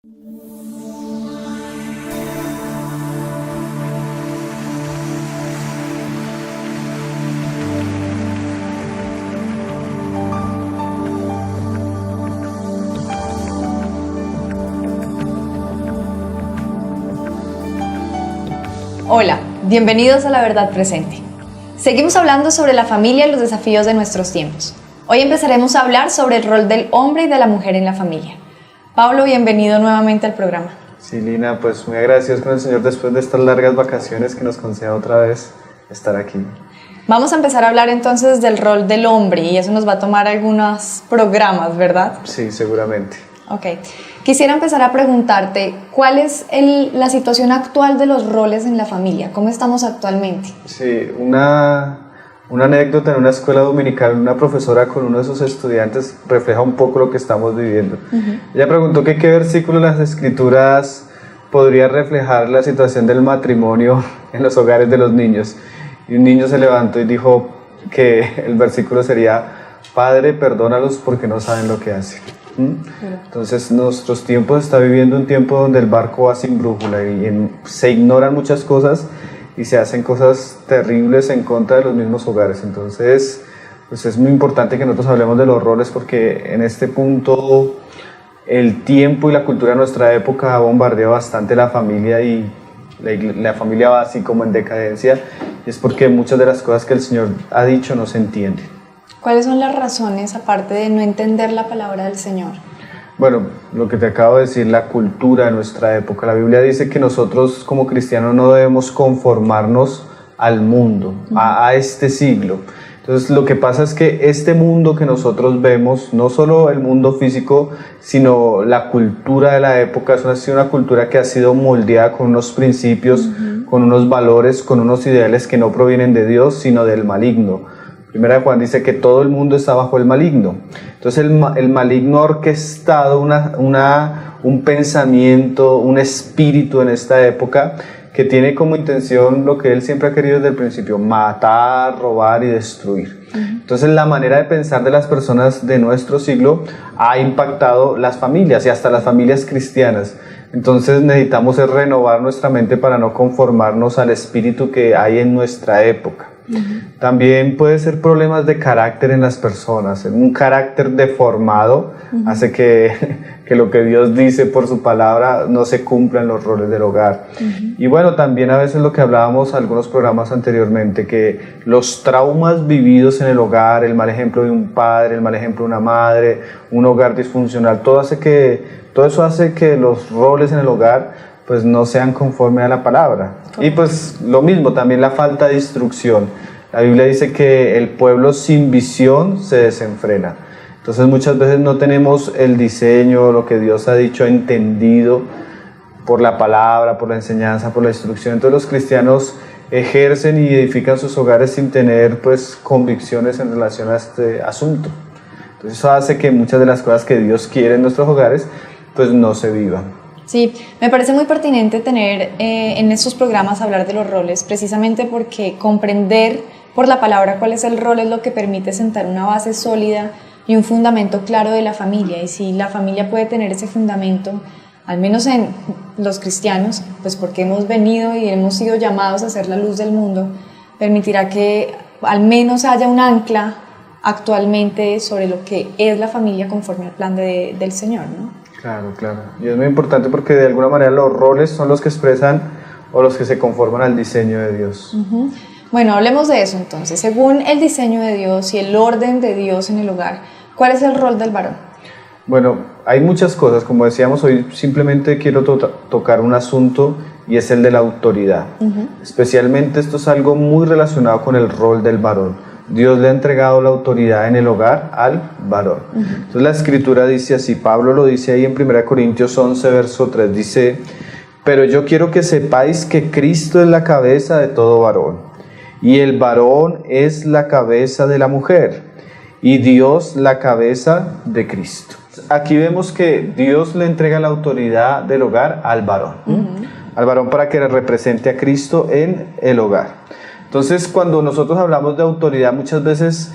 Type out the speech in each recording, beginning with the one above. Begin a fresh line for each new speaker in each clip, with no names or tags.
Hola, bienvenidos a La Verdad Presente. Seguimos hablando sobre la familia y los desafíos de nuestros tiempos. Hoy empezaremos a hablar sobre el rol del hombre y de la mujer en la familia. Pablo, bienvenido nuevamente al programa.
Sí, Lina, pues muy agradecidos con el Señor después de estas largas vacaciones que nos conceda otra vez estar aquí.
Vamos a empezar a hablar entonces del rol del hombre y eso nos va a tomar algunos programas, ¿verdad?
Sí, seguramente.
Ok. Quisiera empezar a preguntarte, ¿cuál es la situación actual de los roles en la familia? ¿Cómo estamos actualmente?
Sí, una anécdota en una escuela dominical, una profesora con uno de sus estudiantes refleja un poco lo que estamos viviendo. Ella preguntó que qué versículo de las Escrituras podría reflejar la situación del matrimonio en los hogares de los niños. Y un niño se levantó y dijo que el versículo sería: Padre, perdónalos porque no saben lo que hacen. Entonces nuestros tiempos está viviendo un tiempo donde el barco va sin brújula y se ignoran muchas cosas y se hacen cosas terribles en contra de los mismos hogares. Entonces pues es muy importante que nosotros hablemos de los roles, porque en este punto el tiempo y la cultura de nuestra época ha bombardeado bastante la familia y la familia va así como en decadencia, y es porque muchas de las cosas que el Señor ha dicho no se entienden.
¿Cuáles son las razones, aparte de no entender la palabra del Señor?
Bueno, lo que te acabo de decir, la cultura de nuestra época. La Biblia dice que nosotros como cristianos no debemos conformarnos al mundo, a este siglo. Entonces lo que pasa es que este mundo que nosotros vemos, no solo el mundo físico, sino la cultura de la época, es una cultura que ha sido moldeada con unos principios, con unos valores, con unos ideales que no provienen de Dios, sino del maligno. Primera de Juan dice que todo el mundo está bajo el maligno. Entonces el maligno ha orquestado un pensamiento, un espíritu en esta época que tiene como intención lo que él siempre ha querido desde el principio: matar, robar y destruir. Entonces la manera de pensar de las personas de nuestro siglo ha impactado las familias y hasta las familias cristianas. Entonces necesitamos renovar nuestra mente para no conformarnos al espíritu que hay en nuestra época. También puede ser problemas de carácter en las personas. Un carácter deformado hace que lo que Dios dice por su palabra no se cumpla en los roles del hogar. Y bueno, también a veces lo que hablábamos en algunos programas anteriormente, que los traumas vividos en el hogar, el mal ejemplo de un padre, el mal ejemplo de una madre, un hogar disfuncional, todo eso hace que los roles en el hogar pues no sean conforme a la palabra. Y pues lo mismo, también la falta de instrucción. La Biblia dice que el pueblo sin visión se desenfrena. Entonces muchas veces no tenemos el diseño, lo que Dios ha dicho, entendido por la palabra, por la enseñanza, por la instrucción. Entonces los cristianos ejercen y edifican sus hogares sin tener pues convicciones en relación a este asunto. Entonces eso hace que muchas de las cosas que Dios quiere en nuestros hogares pues no se vivan.
Sí, me parece muy pertinente tener en estos programas hablar de los roles, precisamente porque comprender por la palabra cuál es el rol es lo que permite sentar una base sólida y un fundamento claro de la familia. Y si la familia puede tener ese fundamento, al menos en los cristianos, pues porque hemos venido y hemos sido llamados a ser la luz del mundo, permitirá que al menos haya un ancla actualmente sobre lo que es la familia conforme al plan del Señor, ¿no?
Claro, claro. Y es muy importante porque de alguna manera los roles son los que expresan o los que se conforman al diseño de Dios.
Bueno, hablemos de eso entonces. Según el diseño de Dios y el orden de Dios en el hogar, ¿cuál es el rol del varón?
Bueno, hay muchas cosas. Como decíamos, hoy simplemente quiero tocar un asunto y es el de la autoridad. Especialmente esto es algo muy relacionado con el rol del varón. Dios le ha entregado la autoridad en el hogar al varón. Entonces la Escritura dice así, Pablo lo dice ahí en 1 Corintios 11, verso 3, dice: pero yo quiero que sepáis que Cristo es la cabeza de todo varón, y el varón es la cabeza de la mujer, y Dios la cabeza de Cristo. Aquí vemos que Dios le entrega la autoridad del hogar al varón, al varón para que represente a Cristo en el hogar. Entonces, cuando nosotros hablamos de autoridad, muchas veces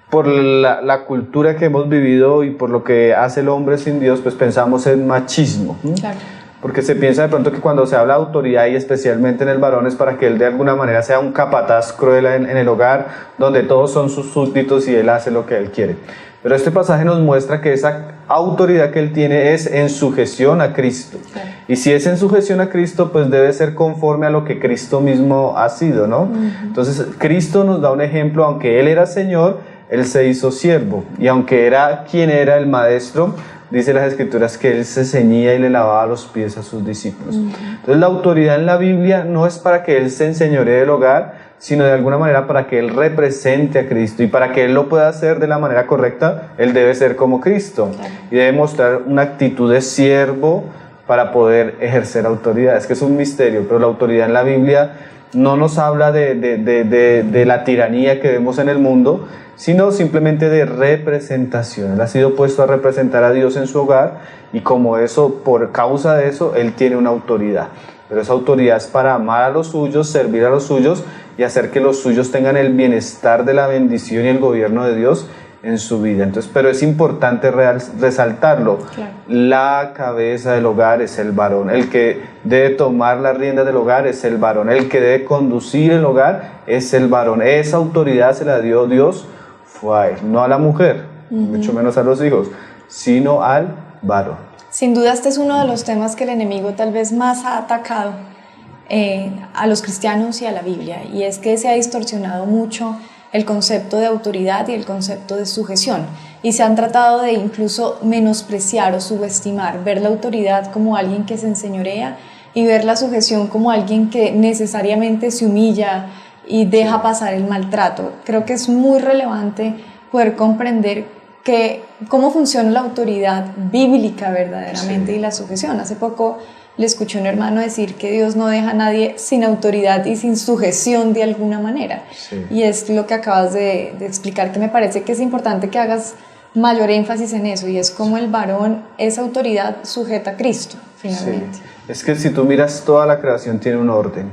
por la cultura que hemos vivido y por lo que hace el hombre sin Dios, pues pensamos en machismo.
Claro.
Porque se piensa de pronto que cuando se habla de autoridad y especialmente en el varón es para que él de alguna manera sea un capataz cruel en el hogar donde todos son sus súbditos y él hace lo que él quiere. Pero este pasaje nos muestra que esa autoridad que él tiene es en sujeción a Cristo. Claro. Y si es en sujeción a Cristo, pues debe ser conforme a lo que Cristo mismo ha sido, ¿no? Entonces Cristo nos da un ejemplo, aunque él era Señor, él se hizo siervo. Y aunque era quien era el maestro, dice las Escrituras que él se ceñía y le lavaba los pies a sus discípulos. Entonces la autoridad en la Biblia no es para que él se enseñoree del hogar, sino de alguna manera para que él represente a Cristo, y para que él lo pueda hacer de la manera correcta, él debe ser como Cristo, y debe mostrar una actitud de siervo para poder ejercer autoridad. Es que es un misterio, pero la autoridad en la Biblia no nos habla de la tiranía que vemos en el mundo, sino simplemente de representación. Él ha sido puesto a representar a Dios en su hogar, y como eso, por causa de eso, él tiene una autoridad. Pero esa autoridad es para amar a los suyos, servir a los suyos y hacer que los suyos tengan el bienestar de la bendición y el gobierno de Dios en su vida. Entonces, pero es importante resaltarlo. Claro. La cabeza del hogar es el varón. El que debe tomar la rienda del hogar es el varón. El que debe conducir el hogar es el varón. Esa autoridad se la dio Dios, fue a él, no a la mujer, mucho menos a los hijos, sino al varón.
Sin duda este es uno de los temas que el enemigo tal vez más ha atacado a los cristianos y a la Biblia, y es que se ha distorsionado mucho el concepto de autoridad y el concepto de sujeción, y se han tratado de incluso menospreciar o subestimar, ver la autoridad como alguien que se enseñorea y ver la sujeción como alguien que necesariamente se humilla y deja pasar el maltrato. Creo que es muy relevante poder comprender cómo funciona la autoridad bíblica verdaderamente, y la sujeción. Hace poco le escuché a un hermano decir que Dios no deja a nadie sin autoridad y sin sujeción de alguna manera. Y es lo que acabas de explicar, que me parece que es importante que hagas mayor énfasis en eso, y es como el varón, esa autoridad sujeta a Cristo, finalmente.
Es que si tú miras, toda la creación tiene un orden,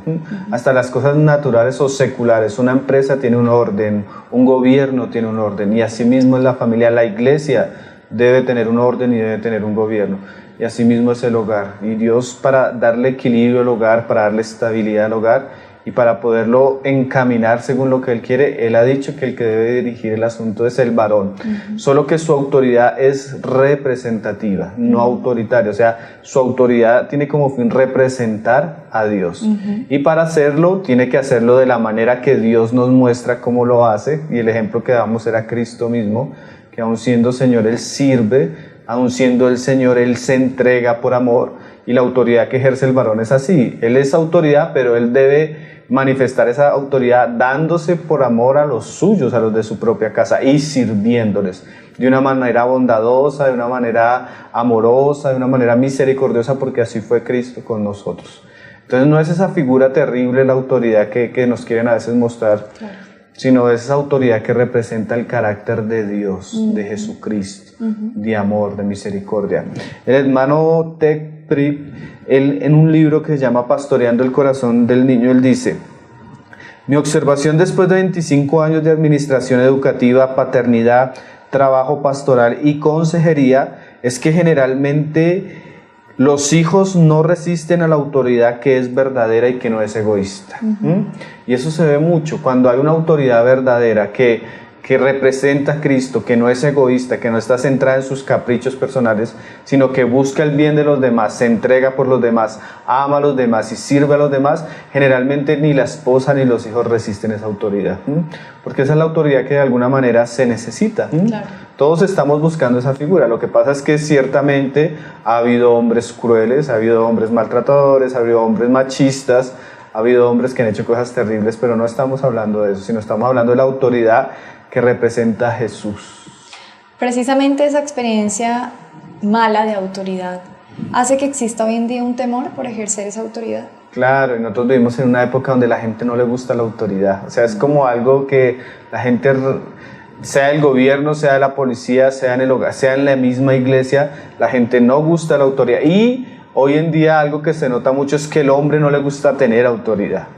hasta las cosas naturales o seculares. Una empresa tiene un orden, un gobierno tiene un orden, y asimismo es la familia. La iglesia debe tener un orden y debe tener un gobierno, y asimismo es el hogar. Y Dios, para darle equilibrio al hogar, para darle estabilidad al hogar y para poderlo encaminar según lo que Él quiere, Él ha dicho que el que debe dirigir el asunto es el varón. Solo que su autoridad es representativa, no autoritaria. O sea, su autoridad tiene como fin representar a Dios. Y para hacerlo, tiene que hacerlo de la manera que Dios nos muestra cómo lo hace. Y el ejemplo que damos era Cristo mismo, que aun siendo Señor, Él sirve, aun siendo el Señor, Él se entrega por amor. Y la autoridad que ejerce el varón es así. Él es autoridad, pero él debe manifestar esa autoridad dándose por amor a los suyos, a los de su propia casa, y sirviéndoles de una manera bondadosa, de una manera amorosa, de una manera misericordiosa, porque así fue Cristo con nosotros. Entonces no es esa figura terrible, la autoridad que nos quieren a veces mostrar, sino es esa autoridad que representa el carácter de Dios, de Jesucristo, de amor, de misericordia. El hermano Ted Pritt, él, en un libro que se llama Pastoreando el corazón del niño, él dice: mi observación después de 25 años de administración educativa, paternidad, trabajo pastoral y consejería es que generalmente los hijos no resisten a la autoridad que es verdadera y que no es egoísta. Y eso se ve mucho cuando hay una autoridad verdadera que representa a Cristo, que no es egoísta, que no está centrada en sus caprichos personales, sino que busca el bien de los demás, se entrega por los demás, ama a los demás y sirve a los demás. Generalmente ni la esposa ni los hijos resisten esa autoridad, porque esa es la autoridad que de alguna manera se necesita. Claro. Todos estamos buscando esa figura. Lo que pasa es que ciertamente ha habido hombres crueles, ha habido hombres maltratadores, ha habido hombres machistas, ha habido hombres que han hecho cosas terribles, pero no estamos hablando de eso, sino estamos hablando de la autoridad que representa a Jesús.
Precisamente esa experiencia mala de autoridad hace que exista hoy en día un temor por ejercer esa autoridad.
Claro, y nosotros vivimos en una época donde la gente no le gusta la autoridad. O sea, es como algo que la gente, sea el gobierno, sea la policía, sea en el hogar, sea en la misma iglesia, la gente no gusta la autoridad. Y hoy en día algo que se nota mucho es que el hombre no le gusta tener autoridad.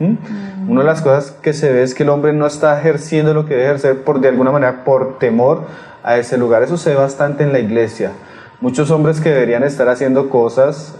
Una de las cosas que se ve es que el hombre no está ejerciendo lo que debe ejercer de alguna manera por temor a ese lugar. Eso se ve bastante en la iglesia. Muchos hombres que deberían estar haciendo cosas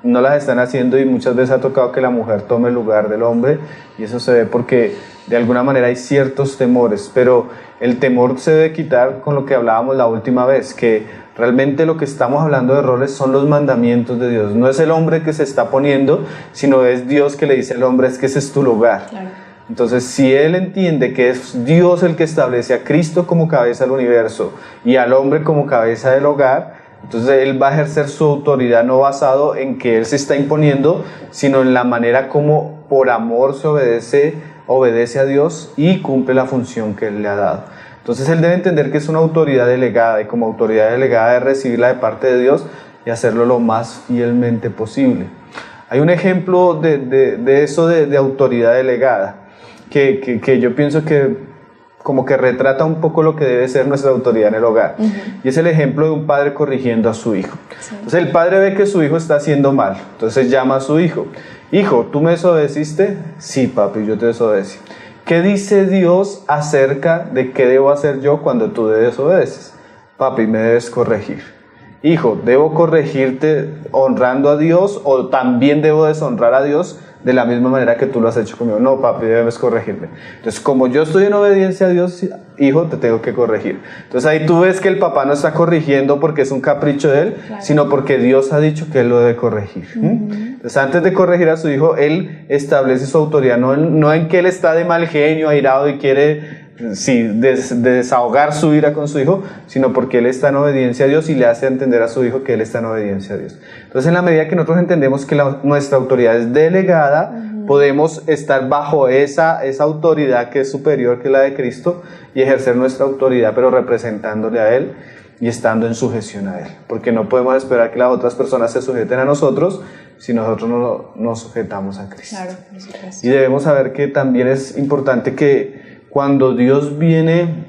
no las están haciendo, y muchas veces ha tocado que la mujer tome el lugar del hombre, y eso se ve porque de alguna manera hay ciertos temores, pero el temor se debe quitar con lo que hablábamos la última vez, que realmente lo que estamos hablando de roles son los mandamientos de Dios. No es el hombre que se está poniendo, sino es Dios que le dice al hombre, es que ese es tu lugar. Claro. Entonces, si él entiende que es Dios el que establece a Cristo como cabeza del universo y al hombre como cabeza del hogar, entonces él va a ejercer su autoridad no basado en que él se está imponiendo, sino en la manera como por amor se obedece a Dios y cumple la función que él le ha dado. Entonces él debe entender que es una autoridad delegada, y como autoridad delegada debe recibirla de parte de Dios y hacerlo lo más fielmente posible. Hay un ejemplo de eso de autoridad delegada que yo pienso que como que retrata un poco lo que debe ser nuestra autoridad en el hogar. Y es el ejemplo de un padre corrigiendo a su hijo. Sí. Entonces el padre ve que su hijo está haciendo mal, entonces llama a su hijo. Hijo, ¿tú me desobedeciste? Sí, papi, yo te desobedecí. ¿Qué dice Dios acerca de qué debo hacer yo cuando tú desobedeces? Papi, me debes corregir. Hijo, ¿debo corregirte honrando a Dios o también debo deshonrar a Dios de la misma manera que tú lo has hecho conmigo? No, papi, debes corregirme. Entonces, como yo estoy en obediencia a Dios, hijo, te tengo que corregir. Entonces ahí tú ves que el papá no está corrigiendo porque es un capricho de él, claro, sino porque Dios ha dicho que él lo debe corregir. Entonces, antes de corregir a su hijo, él establece su autoridad, no en que él está de mal genio, airado y quiere desahogar su ira con su hijo, sino porque él está en obediencia a Dios y le hace entender a su hijo que él está en obediencia a Dios. Entonces, en la medida que nosotros entendemos que nuestra autoridad es delegada, podemos estar bajo esa autoridad que es superior, que es la de Cristo, y ejercer nuestra autoridad, pero representándole a Él y estando en sujeción a Él, porque no podemos esperar que las otras personas se sujeten a nosotros si nosotros no nos sujetamos a Cristo. Claro, por supuesto. Y debemos saber que también es importante que cuando Dios viene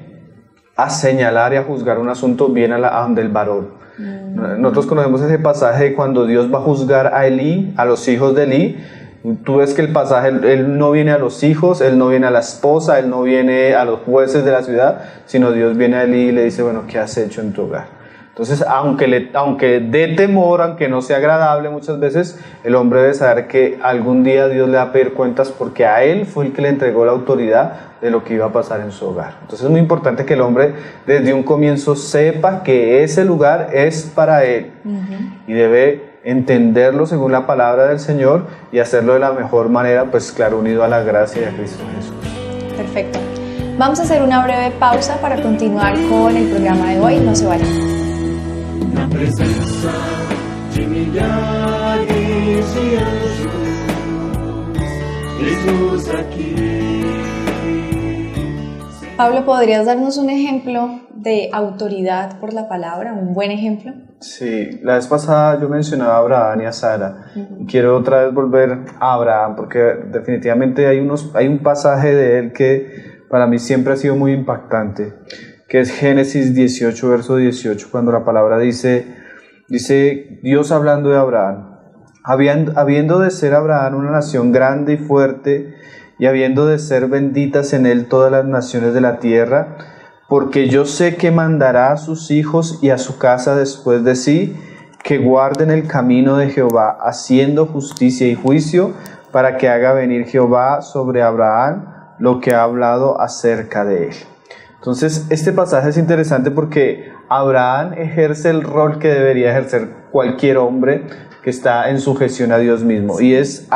a señalar y a juzgar un asunto, viene a donde el varón. Nosotros conocemos ese pasaje de cuando Dios va a juzgar a Elí, a los hijos de Elí. Tú ves que el pasaje, él no viene a los hijos, él no viene a la esposa, él no viene a los jueces de la ciudad, sino Dios viene a Elí y le dice, bueno, ¿qué has hecho en tu hogar? Entonces, aunque dé temor, aunque no sea agradable muchas veces, el hombre debe saber que algún día Dios le va a pedir cuentas porque a él fue el que le entregó la autoridad de lo que iba a pasar en su hogar. Entonces es muy importante que el hombre desde un comienzo sepa que ese lugar es para él y debe entenderlo según la palabra del Señor y hacerlo de la mejor manera, pues claro, unido a la gracia de Cristo Jesús.
Perfecto. Vamos a hacer una breve pausa para continuar con el programa de hoy. No se vayan.
Na presença de milhares de anjos, Jesus aqui.
Pablo, ¿podrías darnos un ejemplo de autoridad por la palabra? ¿Un buen ejemplo?
Sí, la vez pasada yo mencionaba a Abraham y a Sara. Quiero otra vez volver a Abraham porque definitivamente hay un pasaje de él que para mí siempre ha sido muy impactante, que es Génesis 18, verso 18, cuando la palabra dice Dios hablando de Abraham, habiendo de ser Abraham una nación grande y fuerte, y habiendo de ser benditas en él todas las naciones de la tierra, porque yo sé que mandará a sus hijos y a su casa después de sí, que guarden el camino de Jehová, haciendo justicia y juicio, para que haga venir Jehová sobre Abraham lo que ha hablado acerca de él. Entonces, este pasaje es interesante porque Abraham ejerce el rol que debería ejercer cualquier hombre que está en sujeción a Dios mismo, y es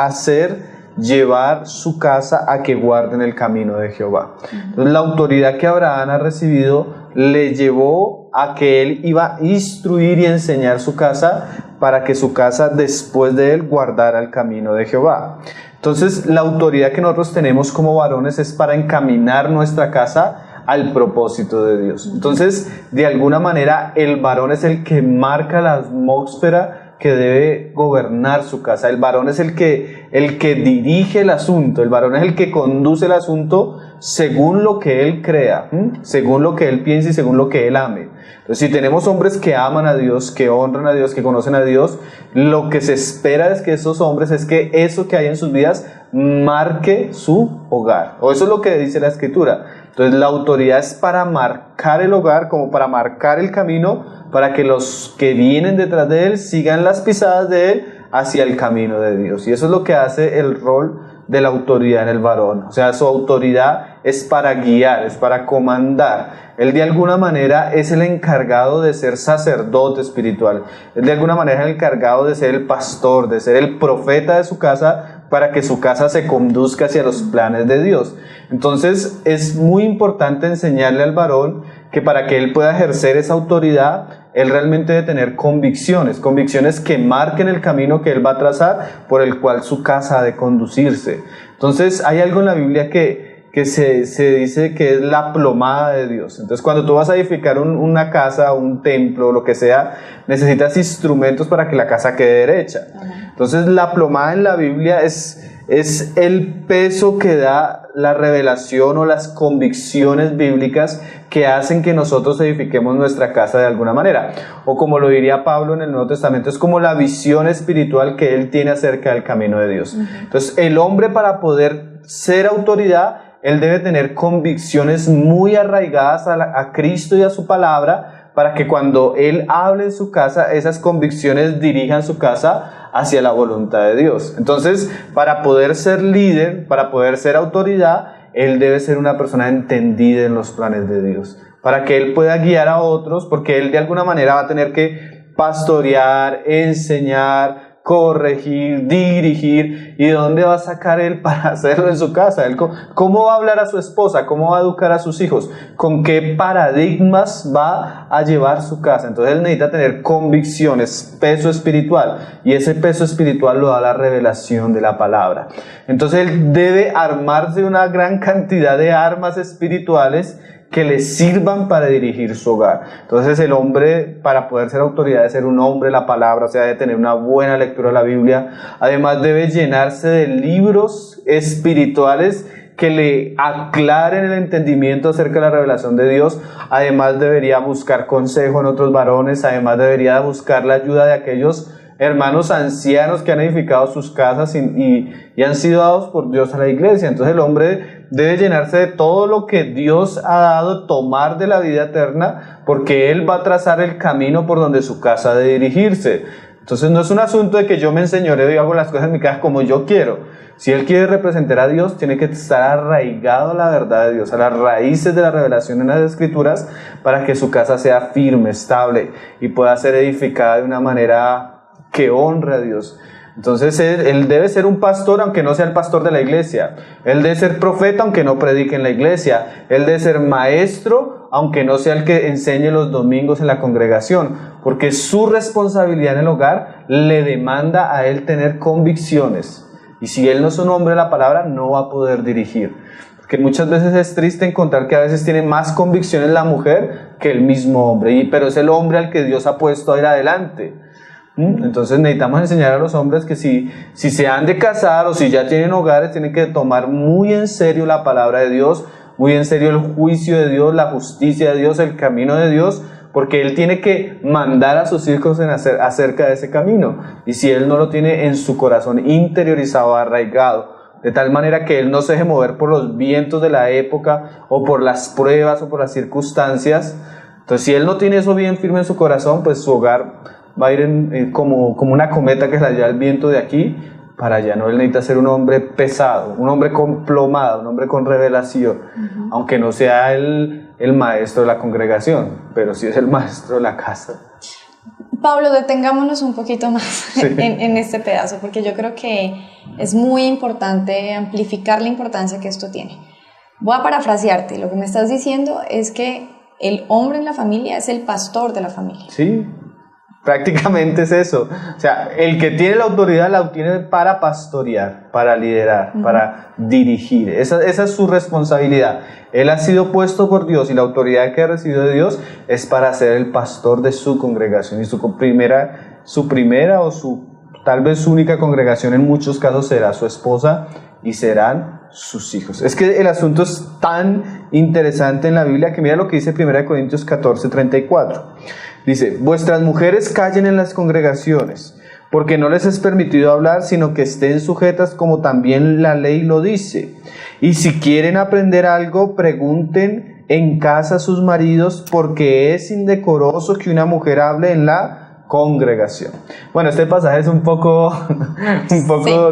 llevar su casa a que guarden el camino de Jehová. Entonces, la autoridad que Abraham ha recibido le llevó a que él iba a instruir y enseñar su casa para que su casa después de él guardara el camino de Jehová. Entonces, la autoridad que nosotros tenemos como varones es para encaminar nuestra casa al propósito de Dios. Entonces, de alguna manera, el varón es el que marca la atmósfera que debe gobernar su casa. El varón es el que dirige el asunto, el varón es el que conduce el asunto según lo que él crea, según lo que él piense y según lo que él ame. Entonces, si tenemos hombres que aman a Dios, que honran a Dios, que conocen a Dios, lo que se espera es que esos hombres, es que eso que hay en sus vidas marque su hogar. O eso es lo que dice la Escritura. Entonces, la autoridad es para marcar el hogar, como para marcar el camino, para que los que vienen detrás de él sigan las pisadas de él hacia el camino de Dios. Y eso es lo que hace el rol de la autoridad en el varón. O sea, su autoridad es para guiar, es para comandar. Él de alguna manera es el encargado de ser sacerdote espiritual. Él de alguna manera es el encargado de ser el pastor, de ser el profeta de su casa, para que su casa se conduzca hacia los planes de Dios. Entonces es muy importante enseñarle al varón que para que él pueda ejercer esa autoridad, él realmente debe tener convicciones que marquen el camino que él va a trazar, por el cual su casa ha de conducirse. Entonces hay algo en la Biblia que se dice que es la plomada de Dios. Entonces, cuando tú vas a edificar una casa, un templo, lo que sea, necesitas instrumentos para que la casa quede derecha. Entonces, la plomada en la Biblia es el peso que da la revelación o las convicciones bíblicas que hacen que nosotros edifiquemos nuestra casa de alguna manera. O como lo diría Pablo en el Nuevo Testamento, es como la visión espiritual que él tiene acerca del camino de Dios. Entonces, el hombre, para poder ser autoridad, él debe tener convicciones muy arraigadas a Cristo y a su palabra, para que cuando él hable en su casa, esas convicciones dirijan su casa hacia la voluntad de Dios. Entonces, para poder ser líder, para poder ser autoridad, él debe ser una persona entendida en los planes de Dios, para que él pueda guiar a otros, porque él de alguna manera va a tener que pastorear, enseñar, corregir, dirigir. ¿Y de dónde va a sacar él para hacerlo en su casa? Él, ¿cómo va a hablar a su esposa? ¿Cómo va a educar a sus hijos? ¿Con qué paradigmas va a llevar su casa? Entonces él necesita tener convicciones, peso espiritual, y ese peso espiritual lo da la revelación de la palabra. Entonces él debe armarse una gran cantidad de armas espirituales que le sirvan para dirigir su hogar. Entonces el hombre, para poder ser autoridad, debe ser un hombre de la palabra, o sea, debe tener una buena lectura de la Biblia. Además debe llenarse de libros espirituales que le aclaren el entendimiento acerca de la revelación de Dios. Además debería buscar consejo en otros varones. Además debería buscar la ayuda de aquellos hermanos ancianos que han edificado sus casas y han sido dados por Dios a la iglesia. Entonces el hombre debe llenarse de todo lo que Dios ha dado, tomar de la vida eterna, porque él va a trazar el camino por donde su casa ha de dirigirse. Entonces no es un asunto de que yo me enseñoreo y hago las cosas en mi casa como yo quiero. Si él quiere representar a Dios, tiene que estar arraigado a la verdad de Dios, a las raíces de la revelación en las Escrituras, para que su casa sea firme, estable y pueda ser edificada de una manera que honre a Dios. Entonces él debe ser un pastor, aunque no sea el pastor de la iglesia. Él debe ser profeta, aunque no predique en la iglesia. Él debe ser maestro, aunque no sea el que enseñe los domingos en la congregación, porque su responsabilidad en el hogar le demanda a él tener convicciones. Y si él no es un hombre de la palabra, no va a poder dirigir. Porque muchas veces es triste encontrar que a veces tiene más convicciones la mujer que el mismo hombre, pero es el hombre al que Dios ha puesto a ir adelante. Entonces necesitamos enseñar a los hombres que si se han de casar o si ya tienen hogares, tienen que tomar muy en serio la palabra de Dios, muy en serio el juicio de Dios, la justicia de Dios, el camino de Dios, porque Él tiene que mandar a sus hijos acerca de ese camino. Y si Él no lo tiene en su corazón interiorizado, arraigado, de tal manera que Él no se deje mover por los vientos de la época o por las pruebas o por las circunstancias, entonces si Él no tiene eso bien firme en su corazón, pues su hogar va a ir como una cometa que se la lleva el viento de aquí para allá. No, él necesita ser un hombre pesado, un hombre con plomada, un hombre con revelación, aunque no sea el maestro de la congregación, pero sí es el maestro de la casa.
Pablo, detengámonos un poquito más en este pedazo, porque yo creo que es muy importante amplificar la importancia que esto tiene. Voy a parafrasearte, lo que me estás diciendo es que el hombre en la familia es el pastor de la familia.
Sí. Prácticamente es eso. O sea, el que tiene la autoridad la tiene para pastorear, para liderar, para dirigir. Esa es su responsabilidad. Él ha sido puesto por Dios y la autoridad que ha recibido de Dios es para ser el pastor de su congregación. Y su primera o su tal vez su única congregación en muchos casos será su esposa y serán sus hijos. Es que el asunto es tan interesante en la Biblia que mira lo que dice 1 Corintios 14:34. Dice, vuestras mujeres callen en las congregaciones, porque no les es permitido hablar, sino que estén sujetas como también la ley lo dice. Y si quieren aprender algo, pregunten en casa a sus maridos, porque es indecoroso que una mujer hable en la congregación. Bueno, este pasaje es un poco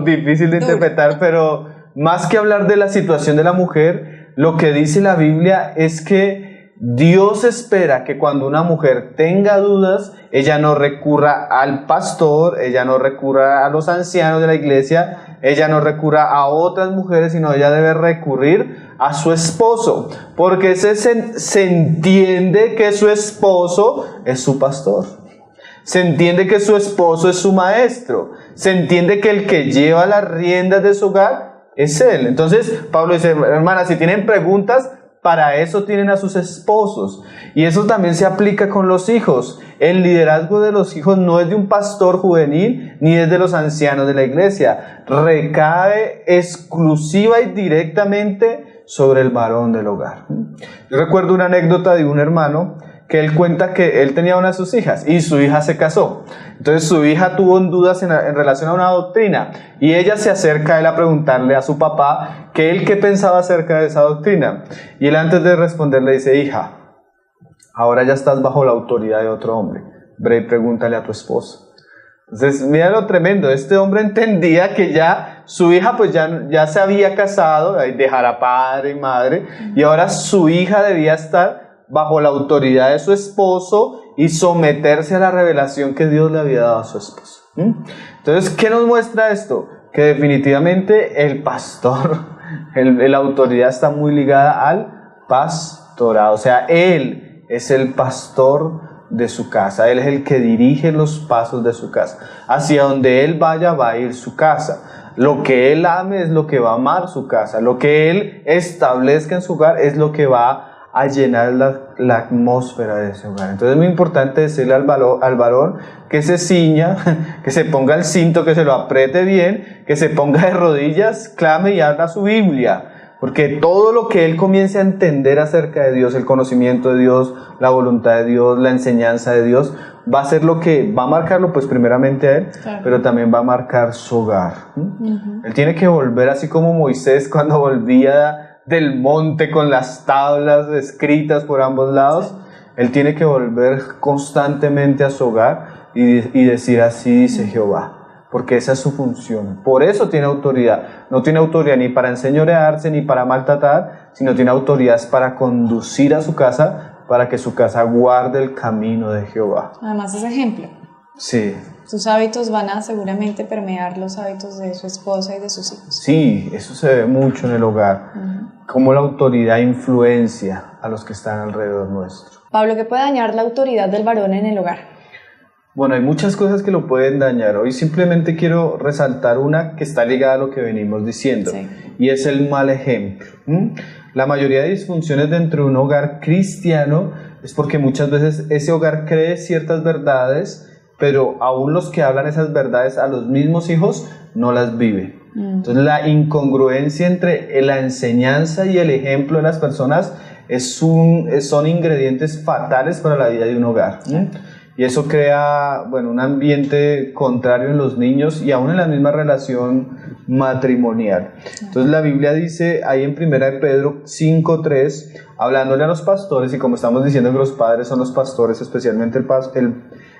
difícil de interpretar, pero más que hablar de la situación de la mujer, lo que dice la Biblia es que Dios espera que cuando una mujer tenga dudas, ella no recurra al pastor, ella no recurra a los ancianos de la iglesia, ella no recurra a otras mujeres, sino ella debe recurrir a su esposo, porque se entiende que su esposo es su pastor. Se entiende que su esposo es su maestro. Se entiende que el que lleva las riendas de su hogar es él. Entonces, Pablo dice, hermanas, si tienen preguntas, para eso tienen a sus esposos. Y eso también se aplica con los hijos. El liderazgo de los hijos no es de un pastor juvenil, ni es de los ancianos de la iglesia. Recae exclusiva y directamente sobre el varón del hogar. Yo recuerdo una anécdota de un hermano que él cuenta que él tenía una de sus hijas y su hija se casó. Entonces su hija tuvo dudas en relación a una doctrina y ella se acerca a él a preguntarle a su papá qué pensaba acerca de esa doctrina. Y él, antes de responder, le dice, hija, ahora ya estás bajo la autoridad de otro hombre. Ve y pregúntale a tu esposo. Entonces, mira lo tremendo, este hombre entendía que ya su hija pues ya se había casado, dejar a padre y madre, y ahora su hija debía estar bajo la autoridad de su esposo y someterse a la revelación que Dios le había dado a su esposo. Entonces, ¿qué nos muestra esto? Que definitivamente el pastor, la autoridad está muy ligada al pastorado. O sea, él es el pastor de su casa, él es el que dirige los pasos de su casa. Hacia donde él vaya va a ir su casa. Lo que él ame es lo que va a amar su casa. Lo que él establezca en su hogar es lo que va a llenar la atmósfera de ese hogar. Entonces es muy importante decirle al varón que se ciña, que se ponga el cinto, que se lo apriete bien, que se ponga de rodillas, clame y abra su Biblia, porque todo lo que él comience a entender acerca de Dios, el conocimiento de Dios, la voluntad de Dios, la enseñanza de Dios, va a ser lo que va a marcarlo, pues primeramente a él, claro, pero también va a marcar su hogar. Él tiene que volver así como Moisés cuando volvía del monte con las tablas escritas por ambos lados. Sí. Él tiene que volver constantemente a su hogar y decir, así dice Jehová, porque esa es su función. Por eso tiene autoridad. No tiene autoridad ni para enseñorearse ni para maltratar, sino tiene autoridad para conducir a su casa, para que su casa guarde el camino de Jehová.
Además es ejemplo.
Sí.
Sus hábitos van a seguramente permear los hábitos de su esposa y de sus hijos.
Sí, eso se ve mucho en el hogar. Cómo la autoridad influencia a los que están alrededor nuestro.
Pablo, ¿qué puede dañar la autoridad del varón en el hogar?
Bueno, hay muchas cosas que lo pueden dañar. Hoy simplemente quiero resaltar una que está ligada a lo que venimos diciendo, sí, y es el mal ejemplo. La mayoría de disfunciones dentro de un hogar cristiano es porque muchas veces ese hogar cree ciertas verdades, pero aún los que hablan esas verdades a los mismos hijos no las viven. Entonces la incongruencia entre la enseñanza y el ejemplo de las personas son ingredientes fatales para la vida de un hogar. Y eso crea, un ambiente contrario en los niños y aún en la misma relación matrimonial. Entonces la Biblia dice ahí en 1 Pedro 5:3, hablándole a los pastores, y como estamos diciendo que los padres son los pastores, especialmente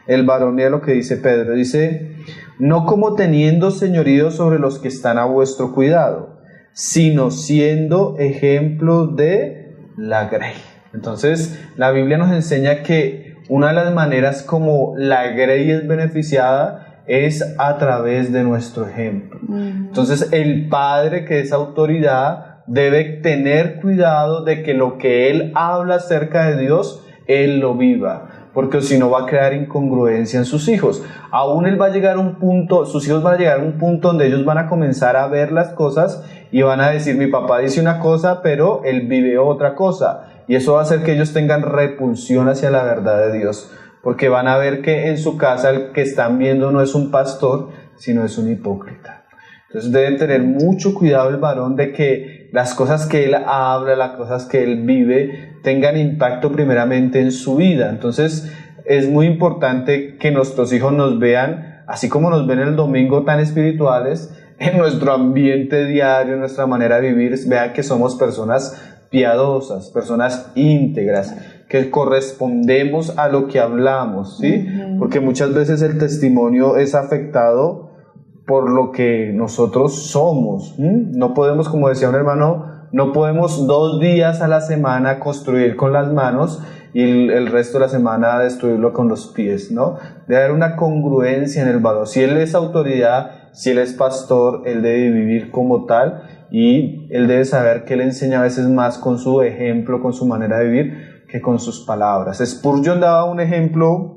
el varón, mira lo que dice Pedro, dice, no como teniendo señorío sobre los que están a vuestro cuidado, sino siendo ejemplos de la grey. Entonces la Biblia nos enseña que una de las maneras como la grey es beneficiada es a través de nuestro ejemplo. Entonces el padre, que es autoridad, debe tener cuidado de que lo que él habla acerca de Dios, él lo viva, porque si no va a crear incongruencia en sus hijos. Aún él va a llegar a un punto, sus hijos van a llegar a un punto donde ellos van a comenzar a ver las cosas y van a decir, mi papá dice una cosa, pero él vive otra cosa. Y eso va a hacer que ellos tengan repulsión hacia la verdad de Dios, porque van a ver que en su casa el que están viendo no es un pastor, sino es un hipócrita. Entonces deben tener mucho cuidado el varón de que las cosas que él habla, las cosas que él vive, tengan impacto primeramente en su vida. Entonces es muy importante que nuestros hijos nos vean, así como nos ven el domingo tan espirituales, en nuestro ambiente diario, en nuestra manera de vivir, vean que somos personas piadosas, personas íntegras, que correspondemos a lo que hablamos, ¿sí? Porque muchas veces el testimonio es afectado por lo que nosotros somos. No podemos, como decía un hermano, no podemos 2 días a la semana construir con las manos y el resto de la semana destruirlo con los pies, ¿no? Debe haber una congruencia en el valor. Si él es autoridad, si él es pastor, él debe vivir como tal y él debe saber que él enseña a veces más con su ejemplo, con su manera de vivir, que con sus palabras. Spurgeon daba un ejemplo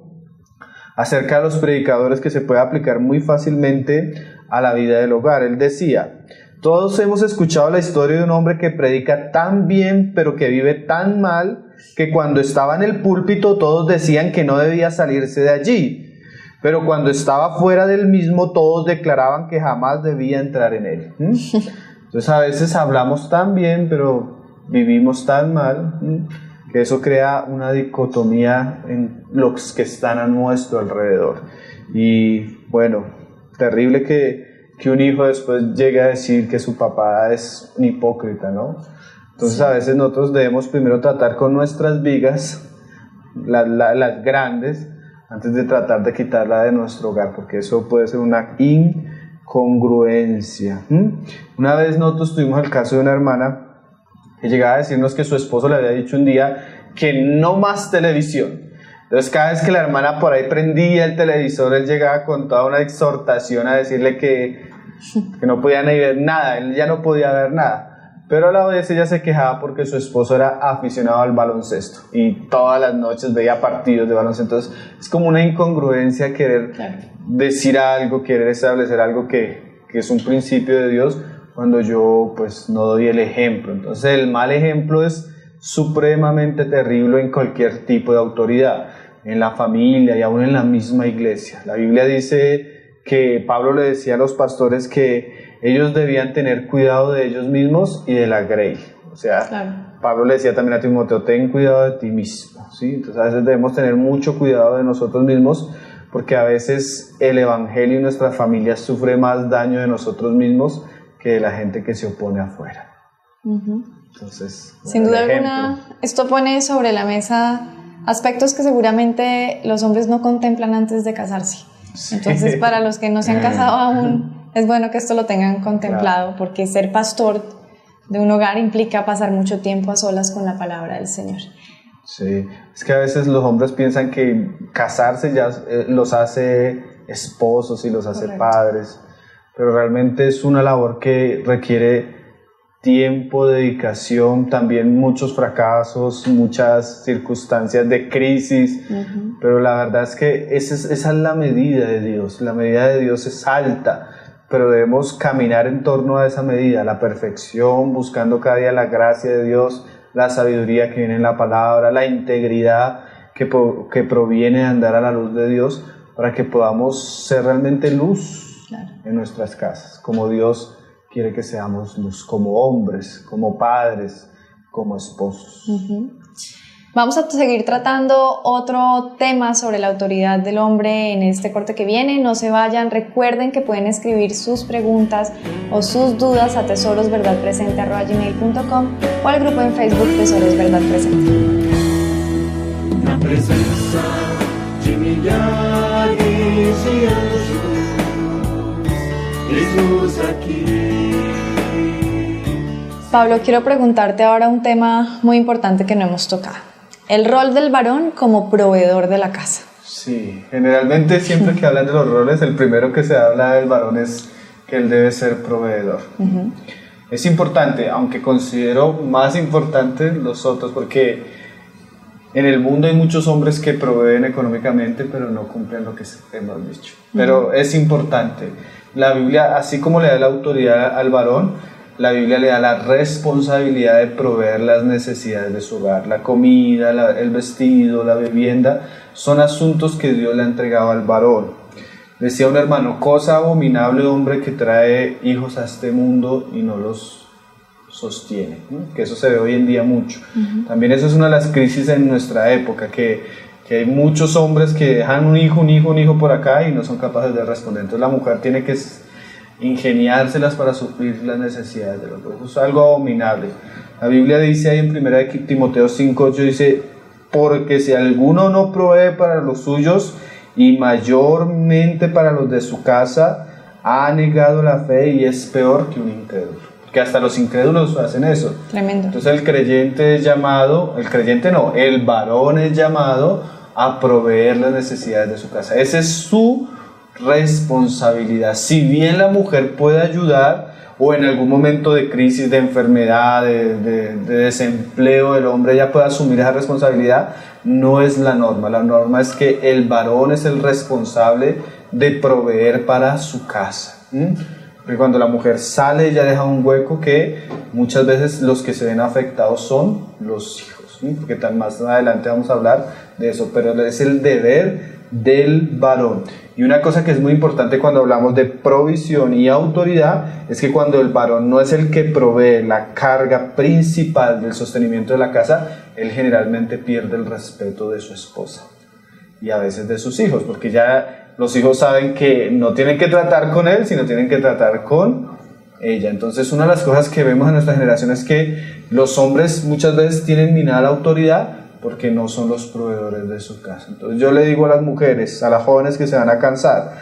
acerca de los predicadores que se puede aplicar muy fácilmente a la vida del hogar. Él decía: todos hemos escuchado la historia de un hombre que predica tan bien pero que vive tan mal que cuando estaba en el púlpito todos decían que no debía salirse de allí, pero cuando estaba fuera del mismo todos declaraban que jamás debía entrar en él. Entonces a veces hablamos tan bien pero vivimos tan mal, que eso crea una dicotomía en los que están a nuestro alrededor. Y bueno, terrible que un hijo después llegue a decir que su papá es un hipócrita, ¿no? Entonces a veces nosotros debemos primero tratar con nuestras vigas, las grandes, antes de tratar de quitarla de nuestro hogar, porque eso puede ser una incongruencia. Una vez nosotros tuvimos el caso de una hermana que llegaba a decirnos que su esposo le había dicho un día que no más televisión. Entonces cada vez que la hermana por ahí prendía el televisor, él llegaba con toda una exhortación a decirle que no podía ni ver nada, él ya no podía ver nada. Pero a la vez ella se quejaba porque su esposo era aficionado al baloncesto y todas las noches veía partidos de baloncesto. Entonces es como una incongruencia querer decir algo, querer establecer algo que es un principio de Dios, cuando yo pues no doy el ejemplo. Entonces el mal ejemplo es supremamente terrible en cualquier tipo de autoridad, en la familia y aún en la misma iglesia. La Biblia dice que Pablo le decía a los pastores que ellos debían tener cuidado de ellos mismos y de la grey. O sea, Pablo le decía también a Timoteo: ten cuidado de ti mismo, ¿sí? Entonces a veces debemos tener mucho cuidado de nosotros mismos, porque a veces el evangelio y nuestras familias sufre más daño de nosotros mismos que de la gente que se opone afuera. Entonces,
sin duda alguna, esto pone sobre la mesa aspectos que seguramente los hombres no contemplan antes de casarse. Entonces, para los que no se han casado aún, es bueno que esto lo tengan contemplado, porque ser pastor de un hogar implica pasar mucho tiempo a solas con la palabra del Señor.
Sí, es que a veces los hombres piensan que casarse ya los hace esposos y los hace padres, pero realmente es una labor que requiere tiempo, dedicación, también muchos fracasos, muchas circunstancias de crisis, pero la verdad es que esa es la medida de Dios. La medida de Dios es alta, pero debemos caminar en torno a esa medida, la perfección, buscando cada día la gracia de Dios, la sabiduría que viene en la palabra, la integridad que proviene de andar a la luz de Dios, para que podamos ser realmente luz en nuestras casas, como Dios quiere que seamos luz, como hombres, como padres, como esposos.
Vamos a seguir tratando otro tema sobre la autoridad del hombre en este corte que viene. No se vayan, recuerden que pueden escribir sus preguntas o sus dudas a tesorosverdadpresente@gmail.com o al grupo en Facebook Tesoros Verdad Presente.
Na presença de milhares de anjos, Jesus aqui.
Pablo, quiero preguntarte ahora un tema muy importante que no hemos tocado. El rol del varón como proveedor de la casa.
Sí, generalmente siempre que hablan de los roles, el primero que se habla del varón es que él debe ser proveedor. Es importante, aunque considero más importante los otros, porque en el mundo hay muchos hombres que proveen económicamente, pero no cumplen lo que hemos dicho. Pero es importante. La Biblia, así como le da la autoridad al varón, la Biblia le da la responsabilidad de proveer las necesidades de su hogar. La comida, el vestido, la vivienda, son asuntos que Dios le ha entregado al varón. Decía un hermano, cosa abominable hombre que trae hijos a este mundo y no los sostiene, ¿no? Que eso se ve hoy en día mucho. También eso es una de las crisis en nuestra época, que hay muchos hombres que dejan un hijo por acá y no son capaces de responder. Entonces la mujer tiene que ingeniárselas para suplir las necesidades de los hijos. Eso es algo abominable. La Biblia dice ahí en 1 Timoteo 5:8, dice, porque si alguno no provee para los suyos y mayormente para los de su casa, ha negado la fe y es peor que un incrédulo. Porque hasta los incrédulos hacen eso.
Tremendo.
Entonces el creyente es llamado, el varón es llamado a proveer las necesidades de su casa. Esa es su responsabilidad. Si bien la mujer puede ayudar, o en algún momento de crisis, de enfermedad, de desempleo, el hombre ya puede asumir esa responsabilidad, no es la norma. La norma es que el varón es el responsable de proveer para su casa. Porque cuando la mujer sale, ella deja un hueco que muchas veces los que se ven afectados son los hijos, porque más adelante vamos a hablar de eso, pero es el deber del varón. Y una cosa que es muy importante cuando hablamos de provisión y autoridad es que cuando el varón no es el que provee la carga principal del sostenimiento de la casa, él generalmente pierde el respeto de su esposa y a veces de sus hijos, porque ya los hijos saben que no tienen que tratar con él, sino tienen que tratar con ella. Entonces una de las cosas que vemos en nuestra generación es que los hombres muchas veces tienen minada la autoridad porque no son los proveedores de su casa. Entonces yo le digo a las mujeres, a las jóvenes que se van a cansar,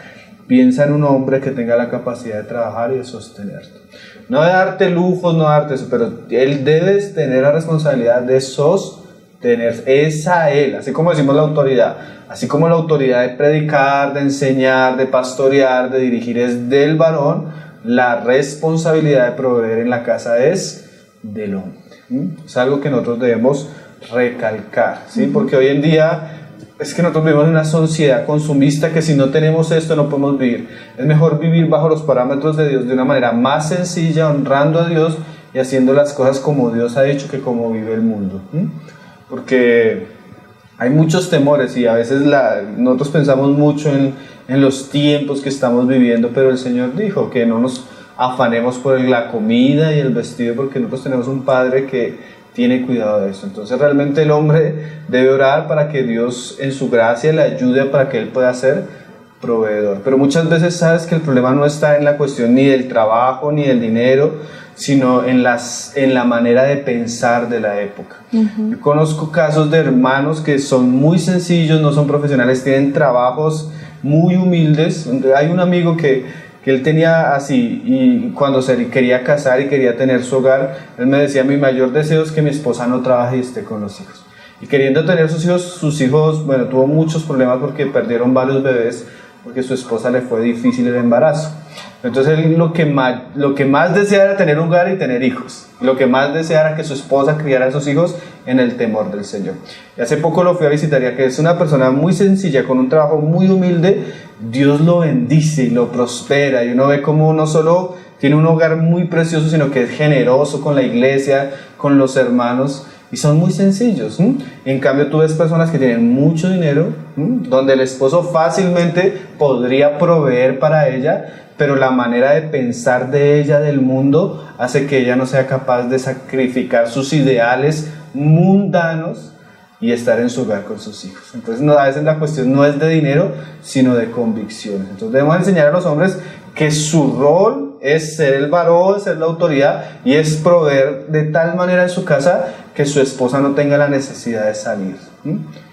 piensa en un hombre que tenga la capacidad de trabajar y de sostenerte. No de darte lujos, no darte eso, pero él debe tener la responsabilidad de sostener. Es a él, así como decimos la autoridad, así como la autoridad de predicar, de enseñar, de pastorear, de dirigir es del varón, la responsabilidad de proveer en la casa es del hombre. Es algo que nosotros debemos recalcar, ¿sí? Porque hoy en día es que nosotros vivimos en una sociedad consumista que si no tenemos esto no podemos vivir. Es mejor vivir bajo los parámetros de Dios de una manera más sencilla, honrando a Dios y haciendo las cosas como Dios ha dicho que como vive el mundo. Porque hay muchos temores y a veces nosotros pensamos mucho en los tiempos que estamos viviendo, pero el Señor dijo que no nos afanemos por la comida y el vestido, porque nosotros tenemos un Padre que tiene cuidado de eso. Entonces realmente el hombre debe orar para que Dios en su gracia le ayude para que él pueda ser proveedor. Pero muchas veces sabes que el problema no está en la cuestión ni del trabajo ni del dinero, sino en la manera de pensar de la época. Yo conozco casos de hermanos que son muy sencillos, no son profesionales, tienen trabajos muy humildes. Hay un amigo que él tenía así, y cuando se quería casar y quería tener su hogar, él me decía, mi mayor deseo es que mi esposa no trabaje y esté con los hijos. Y queriendo tener sus hijos, bueno, tuvo muchos problemas porque perdieron varios bebés, porque su esposa le fue difícil el embarazo. Entonces él lo que más deseaba era tener un hogar y tener hijos. Lo que más deseaba era que su esposa criara a esos hijos en el temor del Señor. Y hace poco lo fui a visitar, ya que es una persona muy sencilla, con un trabajo muy humilde. Dios lo bendice y lo prospera, y uno ve como no solo tiene un hogar muy precioso, sino que es generoso con la iglesia, con los hermanos, y son muy sencillos. En cambio tú ves personas que tienen mucho dinero, donde el esposo fácilmente podría proveer para ella, pero la manera de pensar de ella, del mundo, hace que ella no sea capaz de sacrificar sus ideales mundanos y estar en su hogar con sus hijos. Entonces a veces la cuestión no es de dinero, sino de convicciones. Entonces debemos enseñar a los hombres que su rol es ser el varón, ser la autoridad, y es proveer de tal manera en su casa que su esposa no tenga la necesidad de salir.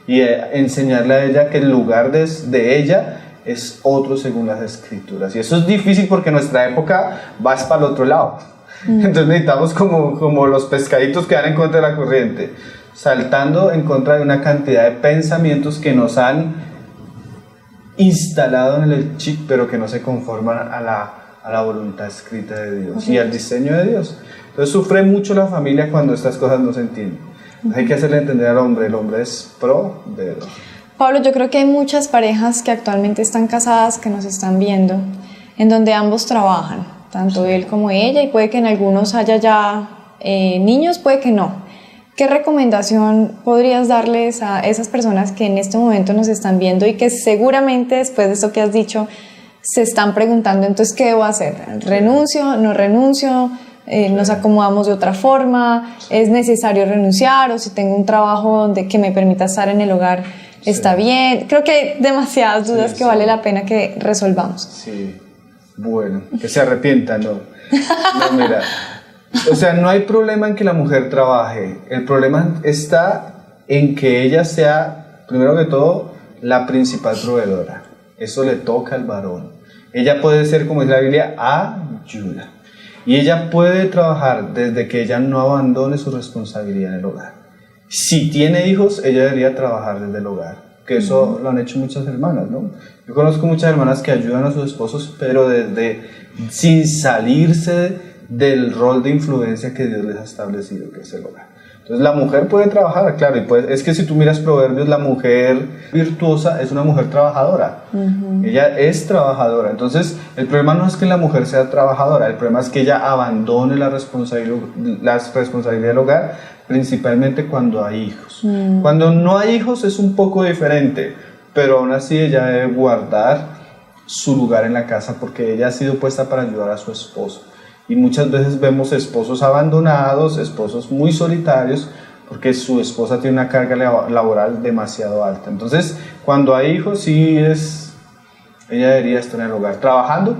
Y enseñarle a ella que el lugar de ella es otro según las Escrituras. Y eso es difícil porque nuestra época va para el otro lado. Entonces necesitamos como los pescaditos que van en contra de la corriente, saltando en contra de una cantidad de pensamientos que nos han instalado en el chip, pero que no se conforman a la voluntad escrita de Dios y al diseño de Dios. Entonces sufre mucho la familia cuando estas cosas no se entienden. Hay que hacerle entender al hombre, el hombre es proveedor.
Pablo, yo creo que hay muchas parejas que actualmente están casadas, que nos están viendo, en donde ambos trabajan, tanto él como ella, y puede que en algunos haya ya niños, puede que no. ¿Qué recomendación podrías darles a esas personas que en este momento nos están viendo y que seguramente después de esto que has dicho se están preguntando, entonces, ¿qué debo hacer? ¿Renuncio? ¿No renuncio? ¿Nos acomodamos de otra forma? ¿Es necesario renunciar? ¿O si tengo un trabajo que me permita estar en el hogar, está bien? Creo que hay demasiadas dudas que vale la pena que resolvamos.
Sí, bueno, que se arrepientan, ¿no? No, mira, o sea, no hay problema en que la mujer trabaje, el problema está en que ella sea, primero que todo, la principal proveedora. Eso le toca al varón. Ella puede ser, como dice la Biblia, ayuda. Y ella puede trabajar desde que ella no abandone su responsabilidad en el hogar. Si tiene hijos, ella debería trabajar desde el hogar, que eso lo han hecho muchas hermanas, ¿no? Yo conozco muchas hermanas que ayudan a sus esposos, pero sin salirse del rol de influencia que Dios les ha establecido, que es el hogar. Entonces la mujer puede trabajar, claro, es que si tú miras Proverbios, la mujer virtuosa es una mujer trabajadora. Ella es trabajadora. Entonces el problema no es que la mujer sea trabajadora, el problema es que ella abandone la responsabilidad del hogar, principalmente cuando hay hijos. Cuando no hay hijos es un poco diferente, pero aún así ella debe guardar su lugar en la casa porque ella ha sido puesta para ayudar a su esposo. Y muchas veces vemos esposos abandonados, esposos muy solitarios, porque su esposa tiene una carga laboral demasiado alta. Entonces, cuando hay hijos, ella debería estar en el hogar, trabajando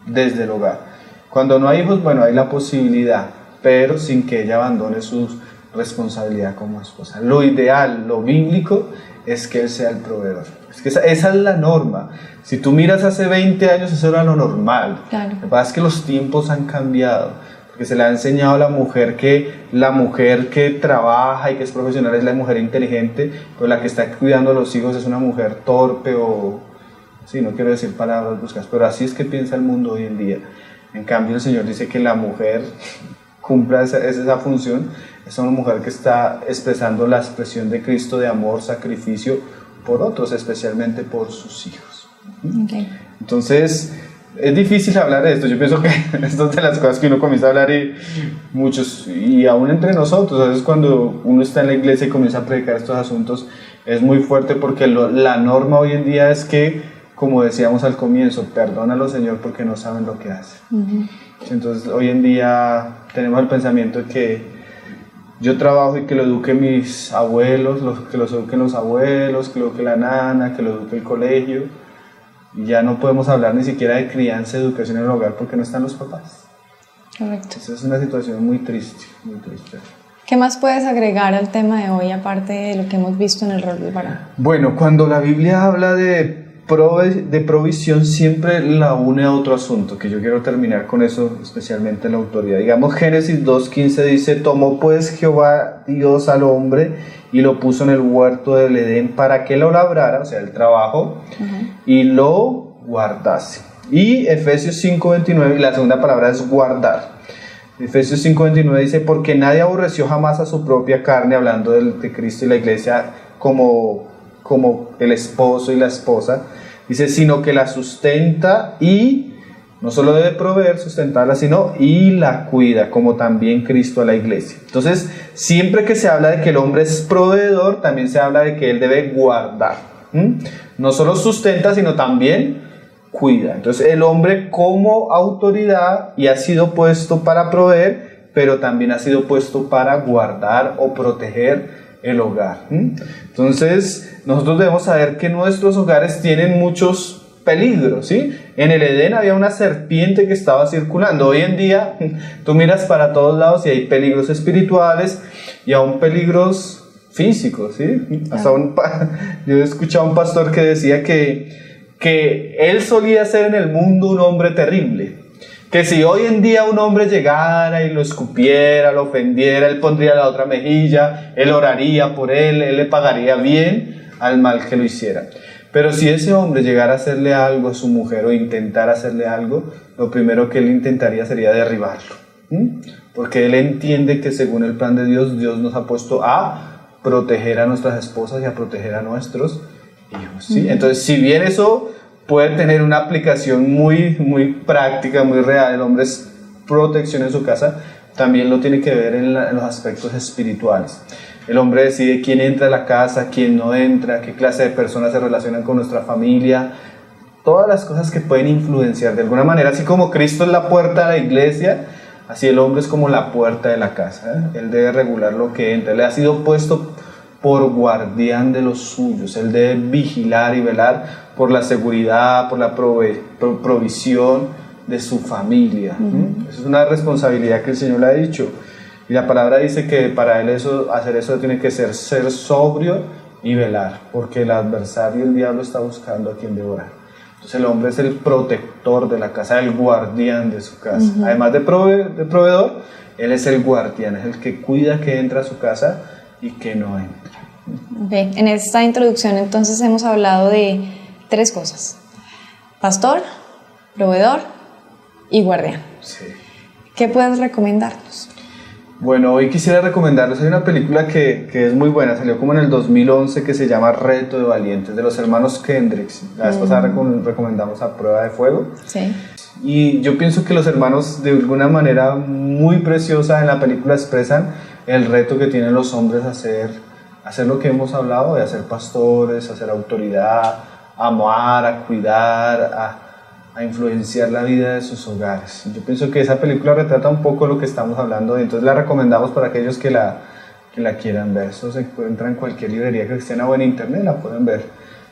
desde el hogar. Cuando no hay hijos, bueno, hay la posibilidad, pero sin que ella abandone su responsabilidad como esposa. Lo ideal, lo bíblico, es que él sea el proveedor. Es que esa es la norma. Si tú miras hace 20 años, eso era lo normal.
Claro.
Lo que pasa es que los tiempos han cambiado, porque se le ha enseñado a la mujer que trabaja y que es profesional es la mujer inteligente, pero la que está cuidando a los hijos es una mujer torpe o... Sí, no quiero decir palabras bruscas, pero así es que piensa el mundo hoy en día. En cambio, el Señor dice que la mujer cumpla esa función. Es una mujer que está expresando la expresión de Cristo de amor, sacrificio por otros, especialmente por sus hijos.
Okay.
Entonces, es difícil hablar de esto. Yo pienso que esto es de las cosas que uno comienza a hablar y aún entre nosotros, a veces cuando uno está en la iglesia y comienza a predicar estos asuntos, es muy fuerte porque la norma hoy en día es que, como decíamos al comienzo, perdónalo, Señor, porque no saben lo que hacen. Entonces, hoy en día tenemos el pensamiento de que yo trabajo y que lo eduquen mis abuelos, que lo eduquen los abuelos, que lo eduque la nana, que lo eduque el colegio. Y ya no podemos hablar ni siquiera de crianza, educación en el hogar porque no están los papás.
Correcto.
Esa es una situación muy triste, muy triste.
¿Qué más puedes agregar al tema de hoy, aparte de lo que hemos visto en el rol del varón?
Bueno, cuando la Biblia habla de provisión, siempre la une a otro asunto, que yo quiero terminar con eso, especialmente la autoridad. Digamos, Génesis 2:15 dice: tomó pues Jehová Dios al hombre y lo puso en el huerto del Edén para que lo labrara, o sea, el trabajo, y lo guardase. Y Efesios 5:29, y la segunda palabra es guardar. Efesios 5:29 dice: porque nadie aborreció jamás a su propia carne, hablando de Cristo y la iglesia como el esposo y la esposa, dice, sino que la sustenta y no solo debe proveer, sustentarla, sino y la cuida, como también Cristo a la iglesia. Entonces, siempre que se habla de que el hombre es proveedor, también se habla de que él debe guardar. No solo sustenta, sino también cuida. Entonces, el hombre como autoridad y ha sido puesto para proveer, pero también ha sido puesto para guardar o proteger el hogar. Entonces nosotros debemos saber que nuestros hogares tienen muchos peligros, ¿sí? En el Edén había una serpiente que estaba circulando. Hoy en día tú miras para todos lados y hay peligros espirituales y aún peligros físicos, ¿sí? Hasta yo he escuchado a un pastor que decía que él solía ser en el mundo un hombre terrible, que si hoy en día un hombre llegara y lo escupiera, lo ofendiera, él pondría la otra mejilla, él oraría por él le pagaría bien al mal que lo hiciera. Pero si ese hombre llegara a hacerle algo a su mujer o intentara hacerle algo, lo primero que él intentaría sería derribarlo. Porque él entiende que según el plan de Dios, Dios nos ha puesto a proteger a nuestras esposas y a proteger a nuestros hijos, ¿sí? Entonces, si bien eso puede tener una aplicación muy, muy práctica, muy real, el hombre es protección en su casa, también lo tiene que ver en los aspectos espirituales. El hombre decide quién entra a la casa, quién no entra, qué clase de personas se relacionan con nuestra familia. todas las cosas que pueden influenciar de alguna manera, así como Cristo es la puerta de la iglesia, así el hombre es como la puerta de la casa, Él debe regular lo que entra, Él ha sido puesto por guardián de los suyos, Él debe vigilar y velar por la seguridad, por la provisión de su familia. Esa es una responsabilidad que el Señor le ha dicho, y la palabra dice que para Él hacer eso tiene que ser sobrio y velar, porque el adversario, el diablo, está buscando a quien devorar. Entonces el hombre es el protector de la casa, el guardián de su casa. Además de proveedor, él es el guardián, es el que cuida que entra a su casa y que no entra.
Okay. En esta introducción entonces hemos hablado de 3 cosas: pastor, proveedor y guardián.
Sí.
¿Qué puedes recomendarnos?
Bueno, hoy quisiera recomendarles, hay una película que es muy buena, salió como en el 2011, que se llama Reto de Valientes, de los hermanos Kendricks. La vez pasada recomendamos A Prueba de Fuego.
Sí.
Y yo pienso que los hermanos, de alguna manera muy preciosa, en la película expresan el reto que tienen los hombres a hacer lo que hemos hablado, de hacer pastores, a hacer autoridad, a amar, a cuidar, a influenciar la vida de sus hogares. Yo pienso que esa película retrata un poco lo que estamos hablando, entonces la recomendamos para aquellos que la quieran ver. Eso se encuentra en cualquier librería cristiana o en internet, la pueden ver,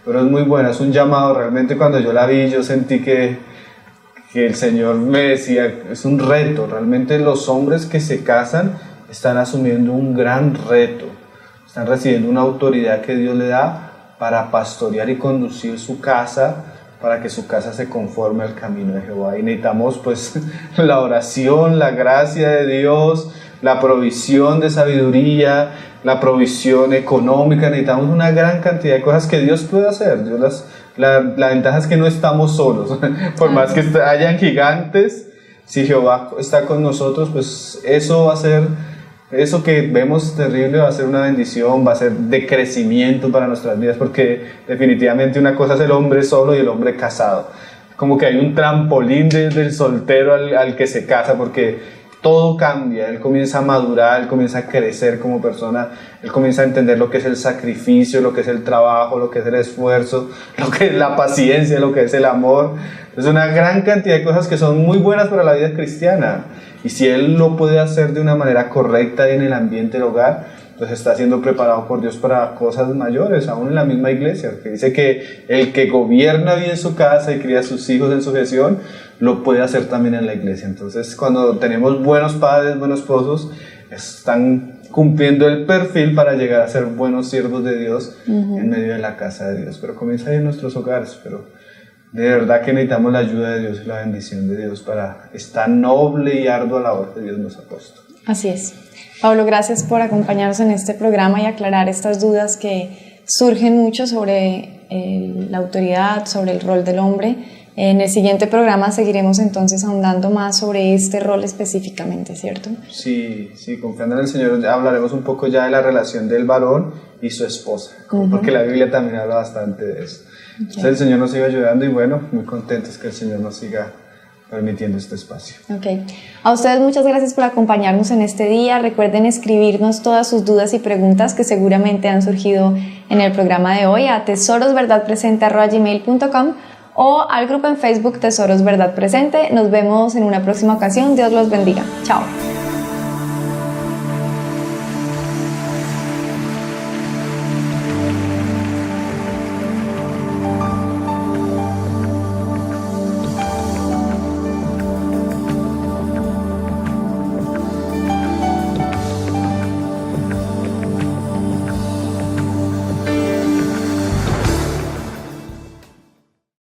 pero es muy buena, es un llamado. Realmente cuando yo la vi, yo sentí que el Señor me decía, es un reto. Realmente los hombres que se casan están asumiendo un gran reto, están recibiendo una autoridad que Dios le da para pastorear y conducir su casa, para que su casa se conforme al camino de Jehová. Y necesitamos pues la oración, la gracia de Dios, la provisión de sabiduría, la provisión económica. Necesitamos una gran cantidad de cosas que Dios puede hacer. La ventaja es que no estamos solos. Por más que hayan gigantes, si Jehová está con nosotros, pues eso va a ser, eso que vemos terrible va a ser una bendición, va a ser de crecimiento para nuestras vidas, porque definitivamente una cosa es el hombre solo y el hombre casado. Como que hay un trampolín del soltero al que se casa, porque todo cambia. Él comienza a madurar, él comienza a crecer como persona, él comienza a entender lo que es el sacrificio, lo que es el trabajo, lo que es el esfuerzo, lo que es la paciencia, lo que es el amor. Es una gran cantidad de cosas que son muy buenas para la vida cristiana. Y si él lo puede hacer de una manera correcta en el ambiente del hogar, pues está siendo preparado por Dios para cosas mayores, aún en la misma iglesia, que dice que el que gobierna bien su casa y cría a sus hijos en sujeción, lo puede hacer también en la iglesia. Entonces, cuando tenemos buenos padres, buenos esposos, están cumpliendo el perfil para llegar a ser buenos siervos de Dios en medio de la casa de Dios. Pero comienza ahí en nuestros hogares, pero de verdad que necesitamos la ayuda de Dios y la bendición de Dios para esta noble y ardua labor que Dios nos ha puesto.
Así es. Pablo, gracias por acompañarnos en este programa y aclarar estas dudas que surgen mucho sobre la autoridad, sobre el rol del hombre. En el siguiente programa seguiremos entonces ahondando más sobre este rol específicamente, ¿cierto?
Sí, confiando en el Señor, hablaremos un poco ya de la relación del varón y su esposa, porque la Biblia también habla bastante de eso. Okay. Entonces el Señor nos sigue ayudando y bueno, muy contentos que el Señor nos siga permitiendo este espacio.
Okay. A ustedes muchas gracias por acompañarnos en este día. Recuerden escribirnos todas sus dudas y preguntas que seguramente han surgido en el programa de hoy a tesorosverdadpresente@gmail.com o al grupo en Facebook Tesoros Verdad Presente. Nos vemos en una próxima ocasión. Dios los bendiga. Chao.